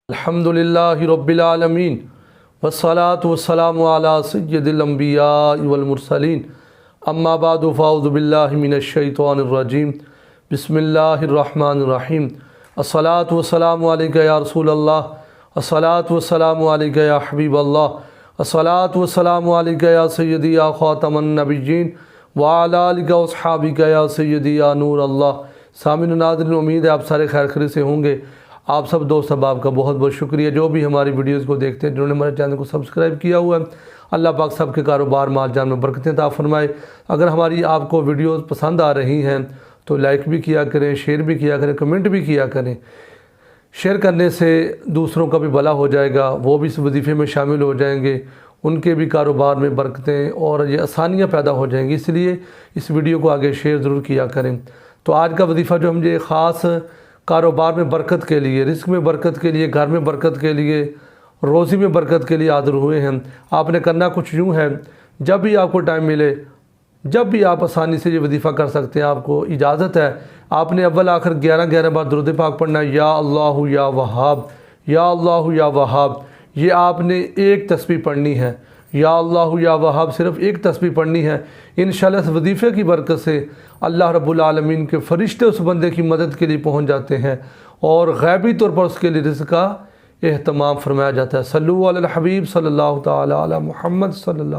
अल्हम्दुलिल्लाहि रब्बिल आलमीन वस्सलातु वस्सलामु अला सय्यिदिल अंबिया वल मुरसलीन अम्मा बादु फ़अऊज़ु बिल्लाहि मिनश शैतानिर रजीम बिस्मिल्लाहिर रहमानिर रहीम अस्सलातु वस्सलामु अलैका या रसूलल्लाह अस्सलातु वस्सलामु अलैका या हबीबल्लाह अस्सलातु वस्सलामु अलैका या सय्यदी या ख़ातमन नबिय्यीन व अला आलिका व अस्हाबिका या सय्यदी या नूर अल्लाह। सामिन नाज़रीन, उम्मीद है आप सारे खैर खैरियत से होंगे। आप सब दोस्त अहबाब का बहुत बहुत शुक्रिया जो भी हमारी वीडियोस को देखते हैं, जिन्होंने हमारे चैनल को सब्सक्राइब किया हुआ है। अल्लाह पाक सब के कारोबार माल जान में बरकतें अता फरमाए। अगर हमारी आपको वीडियोस पसंद आ रही हैं तो लाइक भी किया करें, शेयर भी किया करें, कमेंट भी किया करें। शेयर करने से दूसरों का भी भला हो जाएगा, वो भी इस वजीफ़े में शामिल हो जाएंगे, उनके भी कारोबार में बरकतें और ये आसानियाँ पैदा हो जाएंगी। इसलिए इस वीडियो को आगे शेयर ज़रूर किया करें। तो आज का वजीफ़ा जो हम ये ख़ास कारोबार में बरकत के लिए, रिस्क में बरकत के लिए, घर में बरकत के लिए, रोज़ी में बरकत के लिए हाज़िर हुए हैं। आपने करना कुछ यूँ है, जब भी आपको टाइम मिले, जब भी आप आसानी से ये वजीफ़ा कर सकते हैं, आपको इजाज़त है। आपने अव्वल आखिर 11-11 बार दुरूद पाक पढ़ना है, या अल्लाह या वहाब, या अल्लाह या वहाब। ये आपने एक तस्बीह पढ़नी है, या अल्लाह या वहाब, सिर्फ़ एक तस्बीह पढ़नी है। इंशाअल्लाह इस वजीफ़े की बरकत से अल्लाह रब्बुल आलमीन के फ़रिश्ते उस बंदे की मदद के लिए पहुँच जाते हैं और ग़ैबी तौर पर उसके लिए रिज़्क़ का एहतमाम फरमाया जाता है। सल्लल्लाहु अलैहि हबीब सल्लल्लाहु तआला अला मुहम्मद सल्लल्लाहु